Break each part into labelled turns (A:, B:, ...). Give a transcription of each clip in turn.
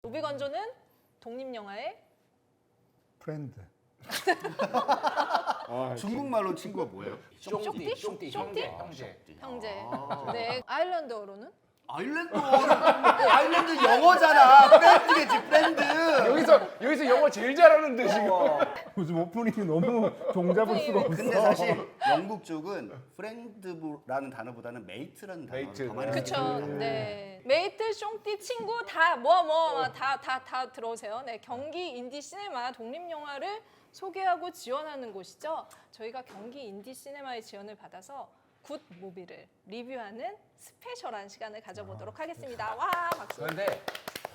A: 로비건조는 독립영화의
B: 프렌드.
C: 중국말로 친구가 뭐예요?
A: 쫑띠?
D: 쫑띠,
A: 쫑띠?
D: 형제.
A: 형제.
C: 아.
A: 네, 아일랜드어로는?
C: 아일랜드 영어잖아. 프렌드겠지, 프렌드.
D: 여기서 영어 제일 잘하는데 지금.
B: 요즘 오프닝이 너무 종잡을 수가 없어.
C: 근데 사실 영국 쪽은 프렌드라는 단어보다는 메이트라는 단어를
D: 메이트.
C: 더 많이
A: 그쵸.
C: 쓰거든요.
A: 네. 메이트, 쫑띠, 친구 다 다 들어오세요. 네, 경기 인디 시네마 독립영화를 소개하고 지원하는 곳이죠. 저희가 경기 인디 시네마의 지원을 받아서 굿 무비를 리뷰하는 스페셜한 시간을 가져보도록 하겠습니다. 와, 박수.
D: 그런데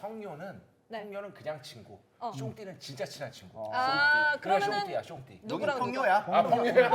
D: 형료는
A: 네.
D: 그냥 친구.
A: 어.
D: 쫑띠는 진짜 친한 친구.
A: 아,
D: 그래
A: 그러면은
D: 쫑띠야, 쫑띠.
C: 여기
A: 누구랑
C: 평요야.
D: 아, 형료야.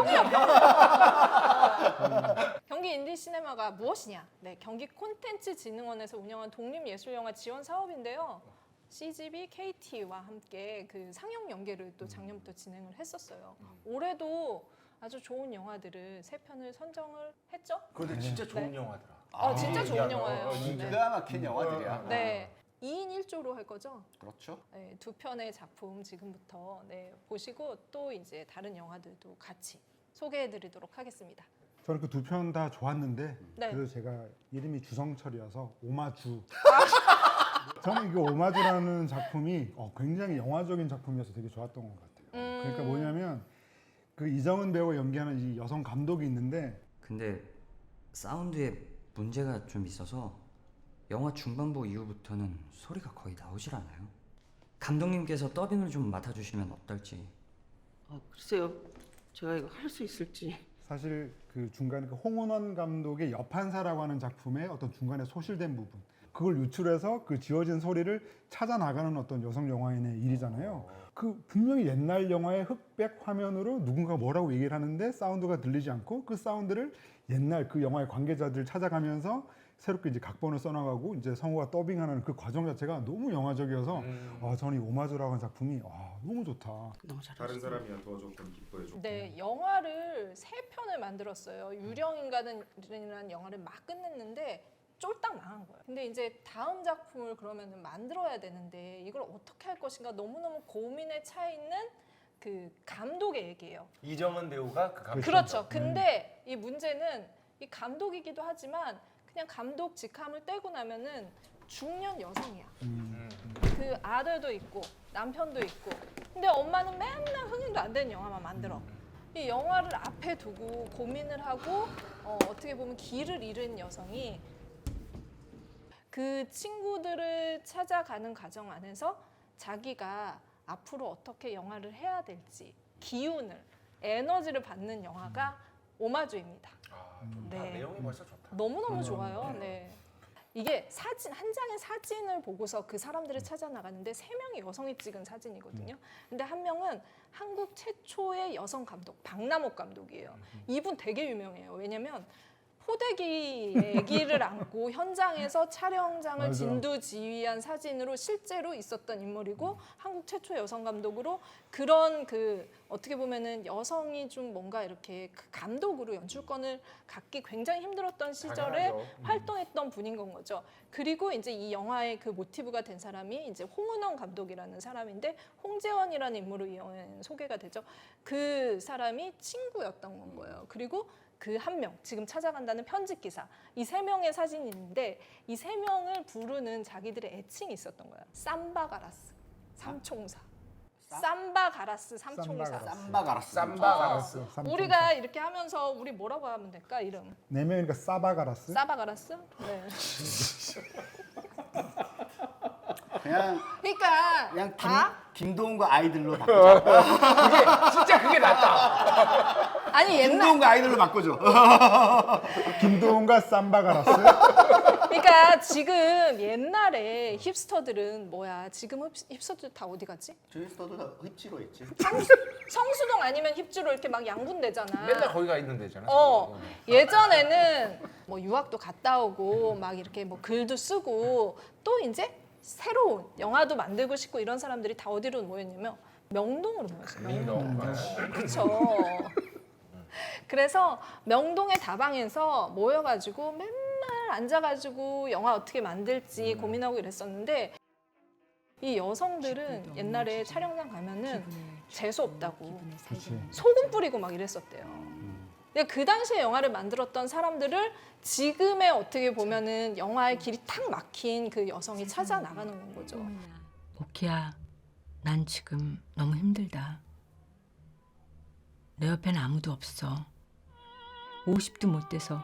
A: 경기 인디 시네마가 무엇이냐? 네, 경기 콘텐츠진흥원에서 운영한 독립예술영화 지원 사업인데요. CGV, KT와 함께 그 상영 연계를 또 작년부터 진행을 했었어요. 올해도 아주 좋은 영화들을 3편을 선정을 했죠.
D: 그런데 진짜 좋은 영화더라.
A: 진짜 좋은
D: 얘기하면.
A: 영화예요.
D: 진짜.
C: 기가 막힌 영화들이야.
A: 네. 2인 1조로 할 거죠.
C: 그렇죠.
A: 네, 2편의 작품 지금부터 보시고 또 이제 다른 영화들도 같이 소개해드리도록 하겠습니다.
B: 저는 그 두 편 다 좋았는데
A: 네.
B: 그래서 제가 이름이 주성철이어서 오마주. 저는 이거 오마주라는 작품이 굉장히 영화적인 작품이어서 되게 좋았던 것 같아요. 그러니까 뭐냐면 그 이정은 배우가 연기하는 이 여성 감독이 있는데
E: 근데 사운드에 문제가 좀 있어서 영화 중반부 이후부터는 소리가 거의 나오질 않아요. 감독님께서 더빙을 좀 맡아주시면 어떨지.
F: 글쎄요, 제가 이거 할 수 있을지.
B: 사실 그 중간에 그 홍은원 감독의 여판사라고 하는 작품의 어떤 중간에 소실된 부분 그걸 유출해서 그 지워진 소리를 찾아 나가는 어떤 여성 영화인의 일이잖아요. 그 분명히 옛날 영화의 흑백 화면으로 누군가 뭐라고 얘기를 하는데 사운드가 들리지 않고 그 사운드를 옛날 그 영화의 관계자들 찾아가면서 새롭게 이제 각본을 써나가고 이제 성우가 더빙하는 그 과정 자체가 너무 영화적이어서 저는 이 오마주라고 하는 작품이 너무 좋다.
F: 너무 잘하셨어요.
G: 다른 사람이야 도와줬건 기뻐해줬건.
A: 네, 영화를 3편을 만들었어요. 유령인간이라는 영화를 막 끝냈는데 쫄딱 망한 거예요. 근데 이제 다음 작품을 그러면은 만들어야 되는데 이걸 어떻게 할 것인가 너무너무 고민에 차 있는 그 감독의 얘기예요.
D: 이정은 배우가 그 감독.
A: 그렇죠. 근데 이 문제는 이 감독이기도 하지만 그냥 감독 직함을 떼고 나면은 중년 여성이야. 그 아들도 있고 남편도 있고. 근데 엄마는 맨날 흥행도 안 되는 영화만 만들어. 이 영화를 앞에 두고 고민을 하고 어떻게 보면 길을 잃은 여성이 그 친구들을 찾아가는 과정 안에서 자기가 앞으로 어떻게 영화를 해야 될지 기운을, 에너지를 받는 영화가 오마주입니다.
D: 좋다.
A: 네.
D: 내용이 벌써 좋다.
A: 너무너무 좋아요. 네. 이게 사진 한 장의 사진을 보고서 그 사람들을 찾아 나가는데 3명의 여성이 찍은 사진이거든요. 근데 한 명은 한국 최초의 여성 감독 박남옥 감독이에요. 이분 되게 유명해요. 왜냐면 포대기 아기를 안고 현장에서 촬영장을
B: 맞아.
A: 진두지휘한 사진으로 실제로 있었던 인물이고 한국 최초 여성 감독으로 그런 그 어떻게 보면은 여성이 좀 뭔가 이렇게 그 감독으로 연출권을 갖기 굉장히 힘들었던 시절에
D: 당연하죠.
A: 활동했던 분인 건 거죠. 그리고 이제 이 영화의 그 모티브가 된 사람이 이제 홍은원 감독이라는 사람인데 홍재원이라는 인물로 소개가 되죠. 그 사람이 친구였던 건 거예요. 그리고 그 한 명, 지금 찾아간다는 편집 기사, 이 3명의 사진이 있는데 이 3명을 부르는 자기들의 애칭이 있었던 거야. 삼바가라스, 삼총사. 삼바가라스, 삼총사.
C: 쌈바가라스.
D: 쌈바가라스.
A: 우리가 이렇게 하면서 우리 뭐라고 하면 될까 이름?
B: 4명이니까 사바가라스?
A: 사바가라스? 네.
C: 그냥
A: 그러니까 다
C: 김도훈과 아이들로 바꾸자.
D: 진짜 그게 낫다.
A: 아니 옛날
C: 김도훈과 아이들로 바꾸죠.
B: 김도훈과 삼바가라스?
A: 그러니까 지금 옛날에 힙스터들은 뭐야? 지금 힙스터들 다 어디 갔지?
C: 저희스터도 다 힙지로 했지.
A: 성수동 아니면 힙주로 이렇게 막 양분되잖아.
D: 맨날 거기가 있는 데잖아.
A: 예전에는 뭐 유학도 갔다 오고 막 이렇게 뭐 글도 쓰고 또 이제 새로운 영화도 만들고 싶고 이런 사람들이 다 어디로 모였냐면 명동으로 모였어요.
D: 민경.
A: 그렇죠. 그래서 명동의 다방에서 모여가지고 맨날 앉아가지고 영화 어떻게 만들지 고민하고 이랬었는데 이 여성들은 옛날에 촬영장 가면은 재수 없다고
B: 그치.
A: 소금 뿌리고 막 이랬었대요. 근데 그 당시에 영화를 만들었던 사람들을 지금의 어떻게 보면은 영화의 길이 탁 막힌 그 여성이 찾아 나가는 건 거죠.
H: 오키야, 난 지금 너무 힘들다. 내 옆엔 아무도 없어. 50도 못 돼서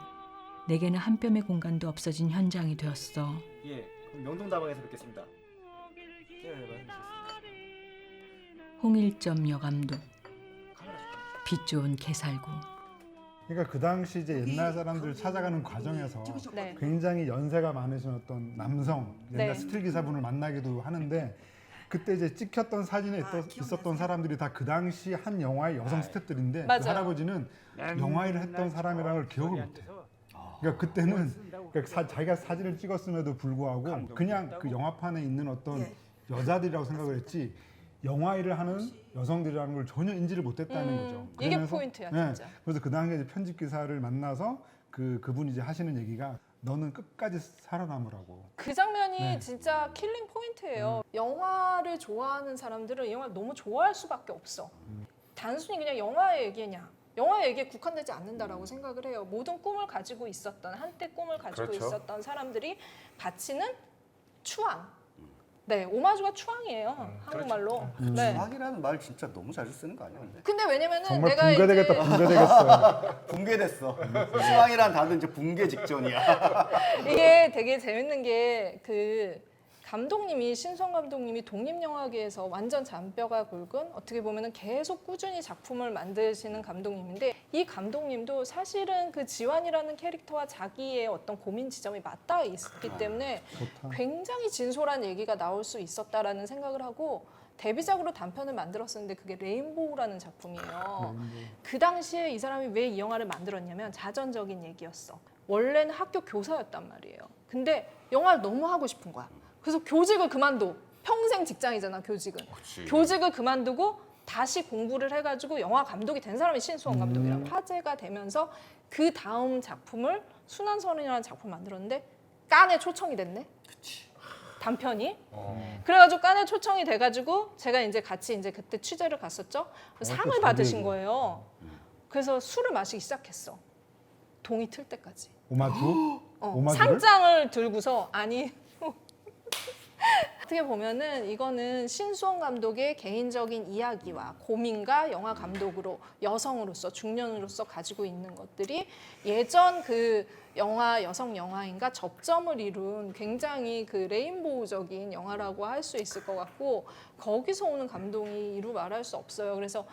H: 내게는 한 뼘의 공간도 없어진 현장이 되었어.
I: 예, 그럼 명동다방에서 뵙겠습니다.
H: 홍일점 여감독. 빛 좋은 개살구.
B: 그러니까 그 당시 이제 옛날 사람들 찾아가는 과정에서
A: 네.
B: 굉장히 연세가 많으신 어떤 남성 옛날
A: 네.
B: 스틸 기사분을 만나기도 하는데 그때 이제 찍혔던 사진에 있었던 사람들이 다 그 당시 한 영화의 여성 스태프들인데 그
A: 맞아요.
B: 할아버지는 영화 일을 했던 사람이라는 걸 기억을 못해. 그러니까 그때는 그러니까 자기가 사진을 찍었음에도 불구하고 그냥 그 영화판에 있는 어떤 여자들이라고 생각을 했지 영화 일을 하는 여성들이라는 걸 전혀 인지를 못했다는 거죠.
A: 이게
B: 그러면서
A: 포인트야,
B: 네,
A: 진짜.
B: 그래서 그 당시에 이제 편집 기사를 만나서 그분이 이제 하시는 얘기가 너는 끝까지 살아남으라고.
A: 그 장면이
B: 네.
A: 진짜 킬링 포인트예요. 영화를 좋아하는 사람들은 이 영화를 너무 좋아할 수밖에 없어. 단순히 그냥 영화의 얘기냐. 영화의 얘기에 국한되지 않는다라고 생각을 해요. 모든 꿈을 가지고 있었던 한때 꿈을 가지고
D: 그렇죠.
A: 있었던 사람들이 바치는 추앙. 네, 오마주가 추앙이에요. 한국말로. 네.
C: 추앙이라는 말 진짜 너무 자주 쓰는 거 아니야? 근데?
A: 근데 왜냐면은
B: 정말
A: 내가
B: 붕괴되겠다,
A: 이제
C: 붕괴됐어.
B: 붕괴되겠어요.
C: 추앙이라는 단어는 이제 붕괴 직전이야.
A: 이게 되게 재밌는 게 그 감독님이 신수원 감독님이 독립영화계에서 완전 잔뼈가 굵은 어떻게 보면은 계속 꾸준히 작품을 만드시는 감독님인데 이 감독님도 사실은 그 지환이라는 캐릭터와 자기의 어떤 고민 지점이 맞닿아 있기 때문에
B: 좋다.
A: 굉장히 진솔한 얘기가 나올 수 있었다라는 생각을 하고 데뷔작으로 단편을 만들었었는데 그게 레인보우라는 작품이에요. 그 당시에 이 사람이 왜 이 영화를 만들었냐면 자전적인 얘기였어. 원래는 학교 교사였단 말이에요. 근데 영화를 너무 하고 싶은 거야. 그래서 교직을 그만둬. 평생 직장이잖아, 교직은. 교직을 그만두고 다시 공부를 해가지고 영화 감독이 된 사람이 신수원 감독이라고. 화제가 되면서 그 다음 작품을 순환선이라는 작품을 만들었는데 깐에 초청이 됐네. 단편이. 그래가지고 깐에 초청이 돼가지고 제가 이제 같이 이제 그때 취재를 갔었죠. 상을 받으신 거예요. 그래서 술을 마시기 시작했어. 동이 틀 때까지.
B: 오마주? 오마주를?
A: 상장을 들고서 아니 어떻게 보면은 이거는 신수원 감독의 개인적인 이야기와 고민과 영화 감독으로 여성으로서 중년으로서 가지고 있는 것들이 예전 그 영화 여성 영화인가 접점을 이룬 굉장히 그 레인보우적인 영화라고 할 수 있을 것 같고 거기서 오는 감동이 이루 말할 수 없어요. 그래서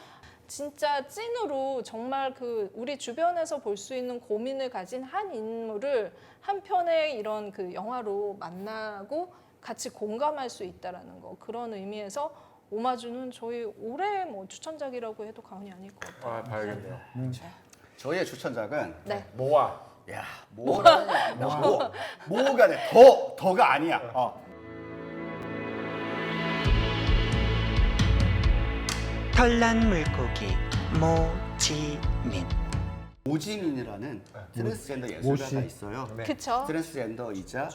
A: 진짜 찐으로 정말 그 우리 주변에서 볼 수 있는 고민을 가진 한 인물을 한 편의 이런 그 영화로 만나고 같이 공감할 수 있다라는 거 그런 의미에서 오마주는 저희 올해 뭐 추천작이라고 해도 과언이 아닐 것 같아요.
D: 아, 봐야겠네요.
C: 저희의 추천작은
A: 네.
D: 모아.
C: 야 뭐가 돼? 더가 아니야.
J: 털난 물고기 모지민.
C: 모지민이라는 트랜스젠더 예술가가
B: 모씨.
C: 있어요.
D: 네.
A: 그쵸?
C: 트랜스젠더이자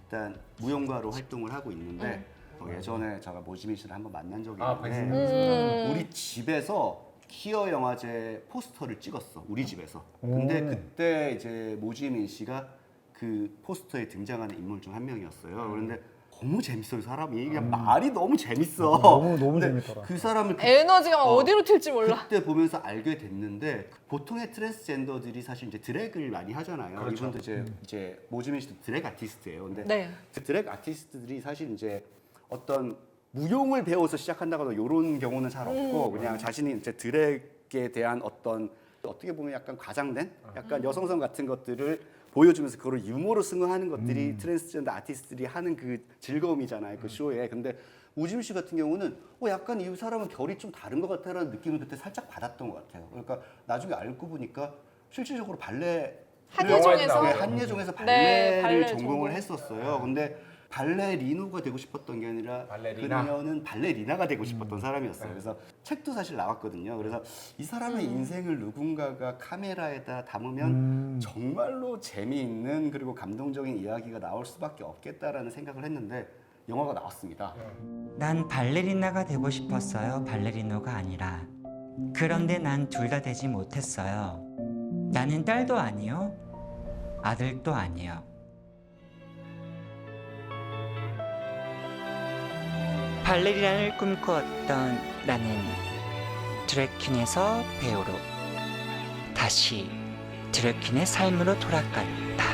C: 일단 무용가로 활동을 하고 있는데 예전에 제가 모지민 씨를 한번 만난 적이
D: 아,
C: 있는데 우리 집에서 키어 영화제 포스터를 찍었어. 우리 집에서. 근데 그때 이제 모지민 씨가 그 포스터에 등장하는 인물 중 한 명이었어요. 그런데 너무 재밌어요, 사람이. 그냥 말이 너무 재밌어.
B: 너무
C: 근데
B: 재밌더라.
C: 그 사람을
A: 에너지가 막 어디로 튈지 몰라.
C: 그때 보면서 알게 됐는데 보통의 트랜스젠더들이 사실 이제 드래그를 많이 하잖아요.
D: 그렇죠.
C: 이분도 이제 모지민 씨도 드래그 아티스트예요. 근데
A: 네.
C: 그 드래그 아티스트들이 사실 이제 어떤 무용을 배워서 시작한다거나 이런 경우는 잘 없고 그냥 자신이 이제 드래그에 대한 어떤 어떻게 보면 약간 과장된 약간 여성성 같은 것들을 보여주면서 그걸 유머로 승화하는 것들이 트랜스젠더 아티스트들이 하는 그 즐거움이잖아요, 그 쇼에. 근데 오지민 씨 같은 경우는 약간 이 사람은 결이 좀 다른 것 같다라는 느낌을 그때 살짝 받았던 것 같아요. 그러니까 나중에 알고 보니까 실질적으로 발레
A: 한예종에서
C: 네, 한예종에서
A: 네,
C: 발레를
A: 발레
C: 전공을
A: 전공.
C: 했었어요. 근데 발레리노가 되고 싶었던 게 아니라
D: 발레리나?
C: 그녀는 발레리나가 되고 싶었던 사람이었어요. 그래서 책도 사실 나왔거든요. 그래서 이 사람의 인생을 누군가가 카메라에다 담으면 정말로 재미있는 그리고 감동적인 이야기가 나올 수밖에 없겠다라는 생각을 했는데 영화가 나왔습니다.
J: 난 발레리나가 되고 싶었어요. 발레리노가 아니라. 그런데 난 둘 다 되지 못했어요. 나는 딸도 아니요. 아들도 아니요. 발레리나를 꿈꾸었던 나는 드래퀸에서 배우로 다시 드래퀸의 삶으로 돌아갔다.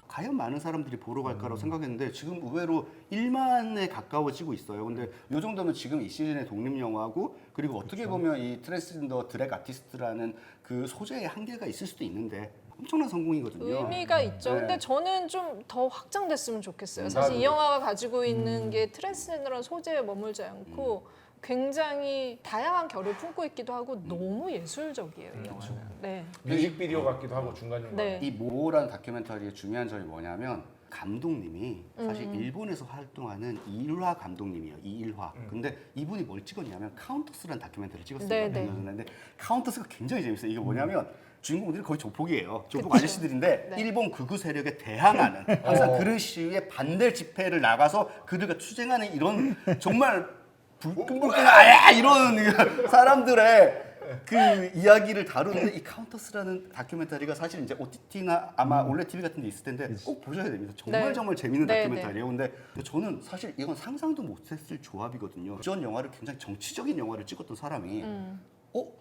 C: 과연 많은 사람들이 보러 갈까라고 생각했는데 지금 의외로 1만에 가까워지고 있어요. 근데 이 정도면 지금 이 시즌의 독립영화고 그리고 어떻게 보면 이 트랜스젠더 드랙 아티스트라는 그 소재의 한계가 있을 수도 있는데 엄청난 성공이거든요.
A: 의미가 있죠.
C: 네.
A: 근데 저는 좀 더 확장됐으면 좋겠어요. 사실 이 영화가 가지고 있는 게 트랜스젠더라는 소재에 머물지 않고 굉장히 다양한 결을 품고 있기도 하고 너무 예술적이에요. 이 영화는. 네.
D: 뮤직비디오 같기도 하고 중간중간.
A: 네.
C: 이 모라는 다큐멘터리의 중요한 점이 뭐냐면 감독님이 사실 일본에서 활동하는 이일화 감독님이에요. 이일화. 근데 이분이 뭘 찍었냐면 카운터스라는 다큐멘터리를 찍었어요.
A: 네, 네.
C: 근데 카운터스가 굉장히 재밌어요. 이게 뭐냐면 주인공들이 거의 조폭이에요. 조폭
A: 그쵸.
C: 아저씨들인데
A: 네.
C: 일본 극우 세력에 대항하는 항상 그런 시위에 반대 집회를 나가서 그들과 투쟁하는 이런 정말 불끈불끈 이런 사람들의 그 이야기를 다루는데 이 카운터스라는 다큐멘터리가 사실 이제 OTT나 아마 올레 TV 같은 데 있을 텐데 꼭 보셔야 됩니다. 정말
A: 네.
C: 정말 재밌는
A: 네,
C: 다큐멘터리예요. 근데 저는 사실 이건 상상도 못했을 조합이거든요. 이전 영화를 굉장히 정치적인 영화를 찍었던 사람이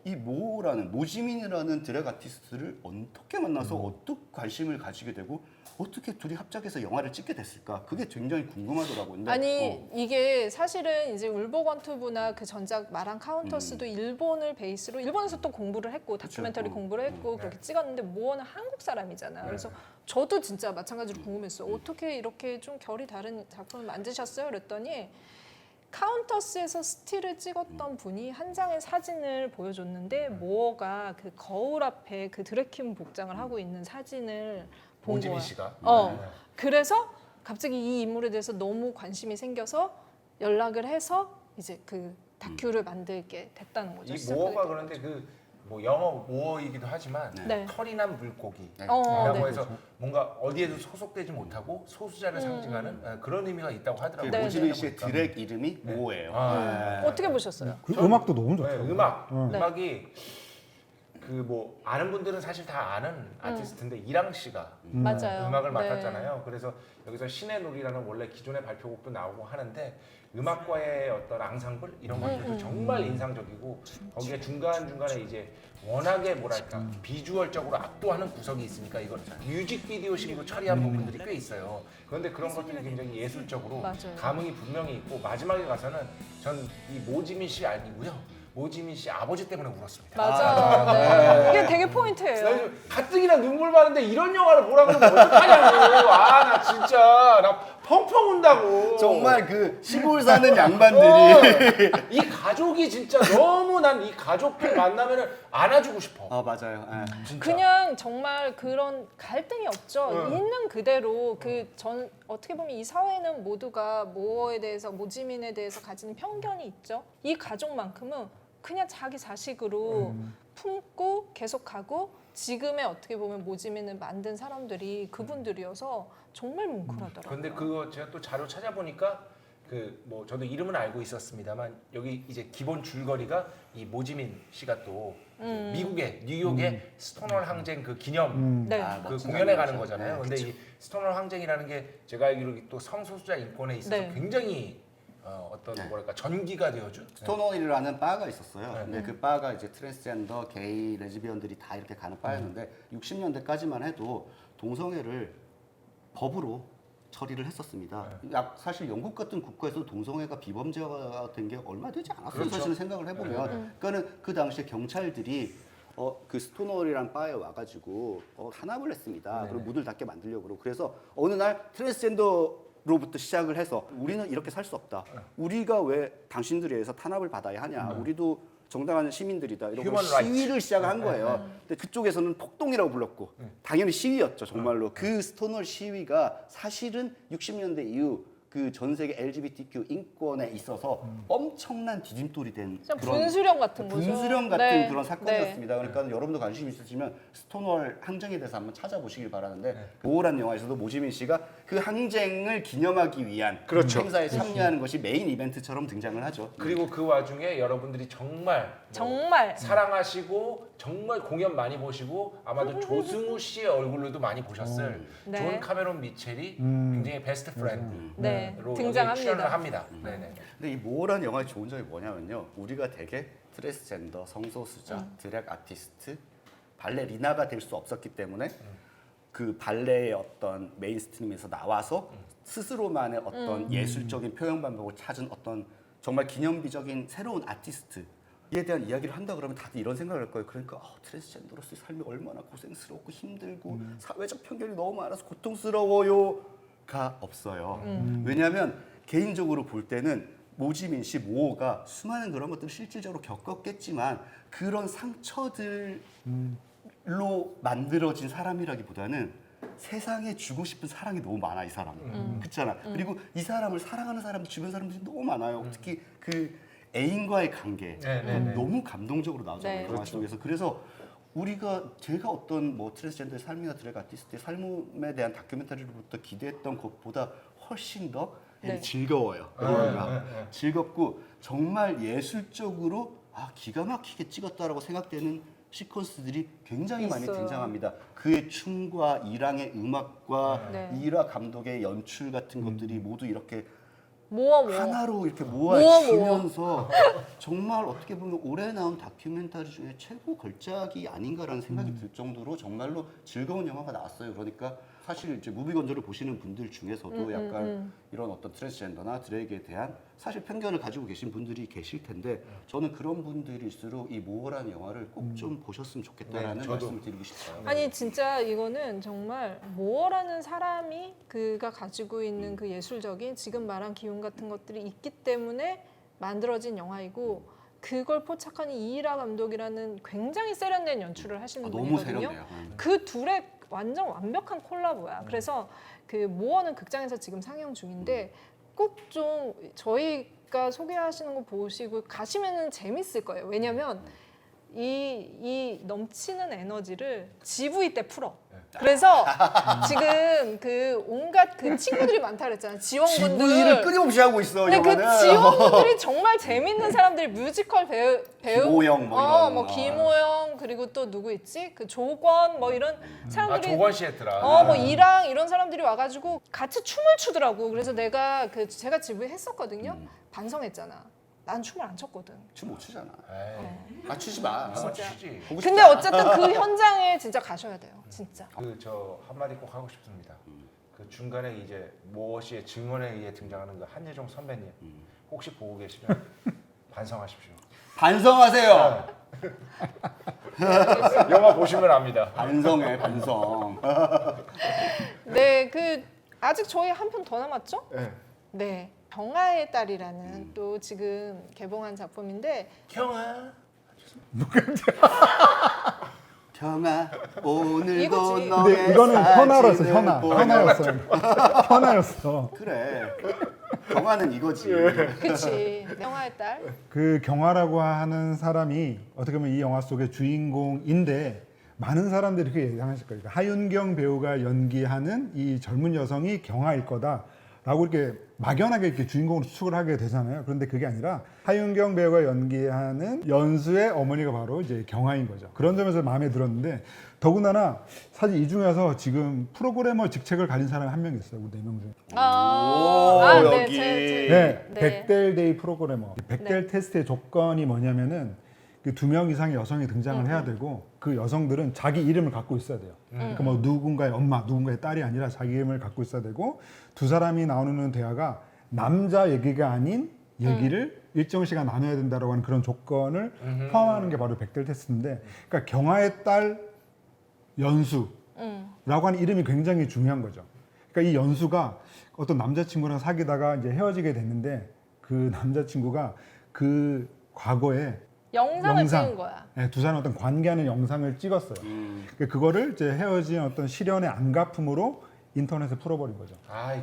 C: 이 모라는 모지민이라는 드랙 아티스트를 어떻게 만나서 어떻게 관심을 가지게 되고 어떻게 둘이 합작해서 영화를 찍게 됐을까? 그게 굉장히 궁금하더라고요. 근데
A: 아니 이게 사실은 이제 울버건투브나 그 전작 마랑 카운터스도 일본을 베이스로 일본에서 또 공부를 했고 다큐멘터리 공부를 했고 그렇게 찍었는데 모어는 한국 사람이잖아요. 그래서 저도 진짜 마찬가지로 궁금했어요. 어떻게 이렇게 좀 결이 다른 작품을 만드셨어요? 그랬더니 카운터스에서 스틸을 찍었던 분이 한 장의 사진을 보여줬는데 모어가 그 거울 앞에 그 드래킨 복장을 하고 있는 사진을 본
D: 오지민
A: 거야.
D: 씨가.
A: 그래서 갑자기 이 인물에 대해서 너무 관심이 생겨서 연락을 해서 이제 그 다큐를 만들게 됐다는 거죠.
D: 이
A: 시작하게
D: 모어가
A: 된
D: 그런데
A: 거죠.
D: 그 뭐 영어 모어이기도 하지만
A: 네.
D: 털이 난 물고기라고
A: 네.
D: 해서 뭔가 어디에도 소속되지 못하고 소수자를 상징하는 그런 의미가 있다고 하더라고요.
A: 네,
C: 모지민
A: 네.
C: 씨의 드랙 이름이 모예요.
D: 아,
A: 어떻게 보셨어요?
B: 그 음악도 너무
D: 네,
B: 좋더라고요.
D: 음악이 그 뭐 아는 분들은 사실 다 아는 아티스트인데 이랑 씨가
A: 맞아요.
D: 음악을
A: 네.
D: 맡았잖아요. 그래서 여기서 신의 놀이라는 원래 기존의 발표곡도 나오고 하는데 음악과의 어떤 앙상블 이런 것들도 정말 인상적이고 거기에 중간중간에 이제 워낙에 뭐랄까 비주얼적으로 압도하는 구석이 있으니까 이걸 뮤직비디오식으로 처리한 부분들이 꽤 있어요. 그런데 그런 것들이 굉장히 예술적으로
A: 맞아요.
D: 감흥이 분명히 있고 마지막에 가서는 전 이 모지민 씨 아니고요. 모지민 씨 아버지 때문에 울었습니다.
A: 맞아요. 네. 이게 되게 포인트예요.
D: 그래서 가뜩이나 눈물 많은데 이런 영화를 보라 그러면 어떡하냐고. 나 진짜 나 펑펑 운다고.
C: 정말 그 시골 사는 양반들이
D: 이 가족이 진짜 너무 난 이 가족들 만나면은 안아주고 싶어.
C: 맞아요.
D: 진짜.
A: 그냥 정말 그런 갈등이 없죠. 있는 그대로 그 전 어떻게 보면 이 사회는 모두가 모어에 대해서 모지민에 대해서 가지는 편견이 있죠. 이 가족만큼은 그냥 자기 자식으로 품고 계속하고 지금의 어떻게 보면 모지민을 만든 사람들이 그분들이어서 정말 뭉클하더라고요.
D: 근데 그거 제가 또 자료 찾아보니까 그 뭐 저도 이름은 알고 있었습니다만 여기 이제 기본 줄거리가 이 모지민 씨가 또 미국의 뉴욕의 스토널 항쟁 그 기념
A: 네.
D: 그 공연에 가는 거잖아요. 근데 이 스토널 항쟁이라는 게 제가 알기로 또 성소수자 인권에 있어서
A: 네.
D: 굉장히 어떤 뭐랄까 전기가 되어준
C: 스톤홀이라는 바가 있었어요.
D: 네.
C: 근데 그 바가 이제 트랜스젠더, 게이, 레즈비언들이 다 이렇게 가는 바였는데 60년대까지만 해도 동성애를 법으로 처리를 했었습니다. 사실 영국 같은 국가에서 동성애가 비범죄가 된 게 얼마 되지 않았어요.
D: 그렇죠.
C: 사실 생각을 해보면. 그러니까 그 당시에 경찰들이 그 스톤홀이란 바에 와가지고 탄압을 했습니다. 그리고 문을 닫게 만들려고 그러고 그래서 어느 날 트랜스젠더로부터 시작을 해서 우리는 이렇게 살 수 없다. 우리가 왜 당신들에 의해서 탄압을 받아야 하냐. 우리도 정당한 시민들이다. 이런
D: Human
C: 시위를 시작한 거예요. 근데 그쪽에서는 폭동이라고 불렀고 당연히 시위였죠. 정말로. 그 스톤홀 시위가 사실은 60년대 이후 그 그 전 세계 LGBTQ 인권에 있어서 엄청난 디딤돌이 된
A: 그냥 분수령 같은 거죠.
C: 분수령 같은
A: 네.
C: 그런 사건이었습니다. 그러니까 여러분도 관심 있으시면 스톤월 항쟁에 대해서 한번 찾아보시길 바라는데 모호란 영화에서도 모지민 씨가 그 항쟁을 기념하기 위한
D: 그렇죠.
C: 행사에 참여하는 것이 메인 이벤트처럼 등장을 하죠.
D: 그리고 그 와중에 여러분들이 정말 사랑하시고 정말 공연 많이 보시고 아마도 조승우 씨의 얼굴로도 많이 보셨을
A: 네.
D: 존 카메론 미첼이 굉장히 베스트 프렌드로
A: 네.
D: 여기
A: 등장합니다.
D: 출연을 합니다. 네네.
C: 근데 이 모호란 영화의 좋은 점이 뭐냐면요. 우리가 되게 트랜스젠더, 성소수자, 드랙 아티스트, 발레리나가 될 수 없었기 때문에 그 발레의 어떤 메인스트림에서 나와서 스스로만의 어떤 예술적인 표현 방법을 찾은 어떤 정말 기념비적인 새로운 아티스트에 대한 이야기를 한다 그러면 다들 이런 생각을 할 거예요. 그러니까 트랜스젠더로서의 삶이 얼마나 고생스럽고 힘들고 사회적 편견이 너무 많아서 고통스러워요가 없어요. 왜냐하면 개인적으로 볼 때는 모지민 씨 모호가 수많은 그런 것들을 실질적으로 겪었겠지만 그런 상처들로 만들어진 사람이라기보다는 세상에 주고 싶은 사랑이 너무 많아 이 사람은. 그렇잖아. 그리고 이 사람을 사랑하는 사람들 주변 사람들이 너무 많아요. 특히 그 애인과의 관계 너무 감동적으로 나오잖아요.
A: 네.
C: 영화 속에서. 그래서 제가 어떤 뭐 트랜스젠더의 삶이나 드래그 아티스트의 삶에 대한 다큐멘터리로부터 기대했던 것보다 훨씬 더
A: 네.
C: 즐거워요. 영화가 즐겁고 정말 예술적으로 기가 막히게 찍었다라고 생각되는 시퀀스들이 굉장히 많이
A: 있어요.
C: 등장합니다. 그의 춤과 이랑의 음악과
A: 네.
C: 이라 감독의 연출 같은 것들이 모두 이렇게
A: 모아.
C: 하나로 이렇게
A: 모아.
C: 모아지면서 정말 어떻게 보면 올해 나온 다큐멘터리 중에 최고 걸작이 아닌가라는 생각이 들 정도로 정말로 즐거운 영화가 나왔어요. 그러니까 사실 이제 무비건조를 보시는 분들 중에서도 약간 이런 어떤 트랜스젠더나 드래그에 대한 사실 편견을 가지고 계신 분들이 계실 텐데 저는 그런 분들일수록 이 모호라는 영화를 꼭 좀 보셨으면 좋겠다라는
D: 네,
C: 말씀을 드리고 싶어요.
A: 아니 진짜 이거는 정말 모어라는 사람이 그가 가지고 있는 그 예술적인 지금 말한 기운 같은 것들이 있기 때문에 만들어진 영화이고 그걸 포착한 이이라 감독이라는 굉장히 세련된 연출을 하시는
C: 너무
A: 분이거든요.
C: 세련돼요.
A: 그 둘의 완전 완벽한 콜라보야. 그래서 그 모어는 극장에서 지금 상영 중인데 꼭 좀 저희가 소개하시는 거 보시고 가시면은 재밌을 거예요. 왜냐면 이 넘치는 에너지를 GV 때 풀어. 그래서 지금 그 온갖 그 친구들이 많다 그랬잖아요.
C: 지구일을
A: 지원군들.
C: 끊임없이 하고 있어.
A: 근데 그
C: 영화는.
A: 지원군들이 정말 재밌는 사람들이 뮤지컬 배우
C: 김호영 뭐 이런.
A: 뭐 김호영 그리고 또 누구 있지? 그 조건 뭐 이런 사람들이
D: 조건 씨 했더라.
A: 뭐 이랑 이런 사람들이 와가지고 같이 춤을 추더라고. 그래서 내가 제가 GV 했었거든요. 반성했잖아. 난 춤을 안 췄거든.
C: 춤 못 추잖아.
D: 에이,
C: 추지 마.
D: 한번 추지.
C: 보고
A: 근데
C: 싶다.
A: 어쨌든 그 현장에 진짜 가셔야 돼요. 진짜.
D: 저 한마디 꼭 하고 싶습니다. 그 중간에 이제 모 씨의 증언에 의해 등장하는 그 한예종 선배님 혹시 보고 계시면 반성하십시오.
C: 반성하세요.
D: 영화 보시면 압니다.
C: 반성해, 반성.
A: 네, 그 아직 저희 한 편 더 남았죠?
D: 네.
A: 네. 경아의 딸이라는 또 지금 개봉한 작품인데
D: 경아.
C: 경아 오늘도
A: 이거지.
C: 너의
B: 근데 이거는 현아였어,
C: 사진을
B: 현아였어. 현아였어.
C: 그래. 경아는 이거지.
A: 그치. 경아의 딸.
B: 그 경화라고 하는 사람이 어떻게 보면 이 영화 속의 주인공인데 많은 사람들이 그렇게 예상하실 거예요. 그러니까 하윤경 배우가 연기하는 이 젊은 여성이 경화일 거다라고 이렇게 막연하게 이렇게 주인공으로 추측을 하게 되잖아요. 그런데 그게 아니라 하윤경 배우가 연기하는 연수의 어머니가 바로 이제 경화인 거죠. 그런 점에서 마음에 들었는데 더군다나 사실 이 중에서 지금 프로그래머 직책을 가진 사람이 한 명 있어요. 우리 4명 중에.
A: 네,
C: 여기.
B: 네,
A: 네.
B: 백델데이 프로그래머. 백델 테스트의 조건이 뭐냐면은 그 2명 이상의 여성이 등장을 해야 되고 그 여성들은 자기 이름을 갖고 있어야 돼요. 그러니까 뭐 누군가의 엄마, 누군가의 딸이 아니라 자기 이름을 갖고 있어야 되고 두 사람이 나누는 대화가 남자 얘기가 아닌 얘기를 일정 시간 나눠야 된다라고 하는 그런 조건을 포함하는 게 바로 백델 테스트인데, 그러니까 경아의 딸 연수라고 하는 이름이 굉장히 중요한 거죠. 그러니까 이 연수가 어떤 남자친구랑 사귀다가 이제 헤어지게 됐는데 그 남자친구가 그 과거에
A: 영상을 찍은 거야.
B: 네, 두 사람 어떤 관계하는 영상을 찍었어요. 그거를 이제 헤어진 어떤 시련의 안갚음으로 인터넷에 풀어버린 거죠.
D: 아이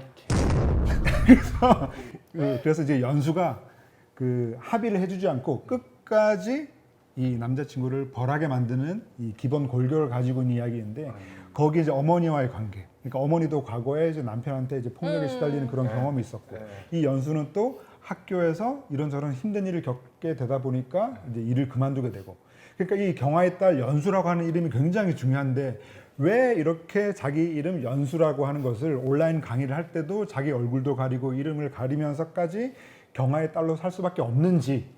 B: 그래서 이제 연수가 그 합의를 해주지 않고 끝까지 이 남자친구를 벌하게 만드는 이 기본 골교를 가지고 있는 이야기인데 거기 이제 어머니와의 관계. 그러니까 어머니도 과거에 이제 남편한테 이제 폭력에 시달리는 그런 경험이 있었고 이 연수는 또 학교에서 이런저런 힘든 일을 겪게 되다 보니까 이제 일을 그만두게 되고. 그러니까 이 경아의 딸 연수라고 하는 이름이 굉장히 중요한데 왜 이렇게 자기 이름 연수라고 하는 것을 온라인 강의를 할 때도 자기 얼굴도 가리고 이름을 가리면서까지 경아의 딸로 살 수밖에 없는지,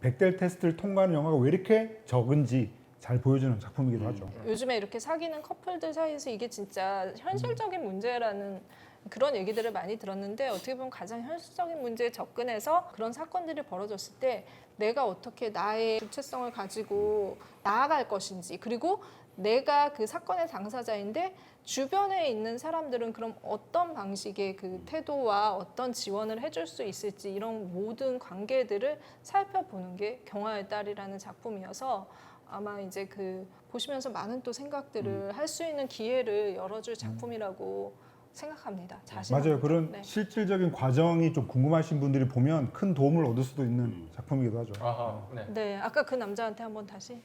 B: bechdel 테스트를 통과하는 영화가 왜 이렇게 적은지 잘 보여주는 작품이기도 하죠.
A: 요즘에 이렇게 사귀는 커플들 사이에서 이게 진짜 현실적인 문제라는 그런 얘기들을 많이 들었는데 어떻게 보면 가장 현실적인 문제에 접근해서 그런 사건들이 벌어졌을 때 내가 어떻게 나의 주체성을 가지고 나아갈 것인지, 그리고 내가 그 사건의 당사자인데 주변에 있는 사람들은 그럼 어떤 방식의 그 태도와 어떤 지원을 해줄 수 있을지, 이런 모든 관계들을 살펴보는 게 경아의 딸이라는 작품이어서 아마 이제 그 보시면서 많은 또 생각들을 할 수 있는 기회를 열어줄 작품이라고 생각합니다. 자신합니다.
B: 맞아요. 그런
A: 네.
B: 실질적인 과정이 좀 궁금하신 분들이 보면 큰 도움을 얻을 수도 있는 작품이기도 하죠.
D: 아하, 네.
A: 네, 아까 그 남자한테 한번 다시.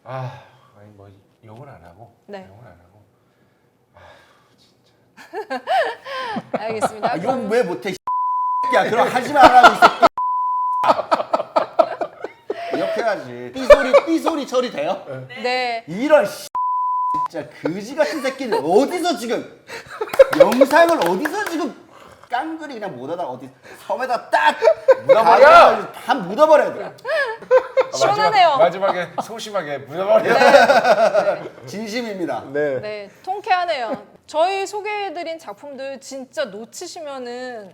D: 아니 뭐 욕은 안 하고.
A: 네.
D: 욕은 안 하고.
A: 알겠습니다. 그럼
C: 욕 왜 못해? 야, 그럼 하지 말라고 이 새끼. 이렇게 해야지. 삐소리 처리돼요?
A: 네.
C: 이런 진짜 그지 같은 새끼는 어디서 지금 영상을 어디서 지금 깡그리 그냥 못하다 어디 섬에다 딱
D: 묻어버려!
C: 다 묻어버려야 돼.
A: 시원하네요.
D: 마지막에 소심하게 묻어버려.
C: 진심입니다.
A: 네, 통쾌하네요. 저희 소개해드린 작품들 진짜 놓치면은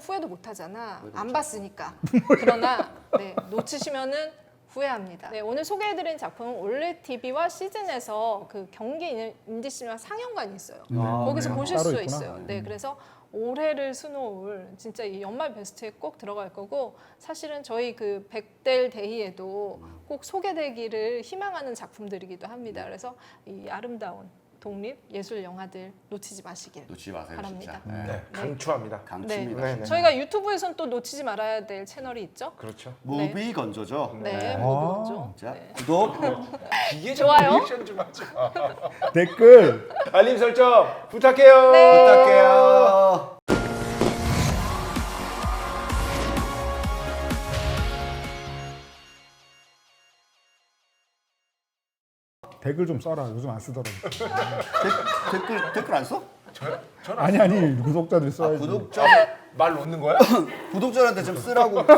A: 후회도 못하잖아. 안 봤으니까. 그러나 네, 놓치시면은 후회합니다. 네, 오늘 소개해드린 작품은 올레 TV와 시즌에서 그 경기 인디시네마 상영관이 있어요. 거기서
B: 네.
A: 보실
B: 따로
A: 수
B: 있구나.
A: 있어요. 네, 그래서 올해를 수놓을 진짜 이 연말 베스트에 꼭 들어갈 거고, 사실은 저희 그 bechdel 데이에도 꼭 소개되기를 희망하는 작품들이기도 합니다. 그래서 이 아름다운 독립 예술 영화들 놓치지 마시길
C: 놓치지 마세요,
A: 바랍니다.
C: 진짜.
D: 네, 강추합니다.
C: 강추입니다.
D: 네, 네.
A: 저희가 유튜브에선 또 놓치지 말아야 될 채널이 있죠.
D: 그렇죠.
C: 무비 건조죠.
A: 네,
B: 아.
A: 모두
C: 자,
A: 네.
C: 구독.
D: 기계
A: 좋아요.
D: 리액션 좀 하지 마.
B: 댓글
D: 알림 설정 부탁해요.
A: 네.
C: 부탁해요.
B: 댓글 좀 써라. 요즘 안 쓰더라고.
C: 댓글 안 써?
B: 아니 구독자들 써야지.
C: 구독자
D: 말 놓는 거야?
C: 구독자한테 좀 쓰라고 지금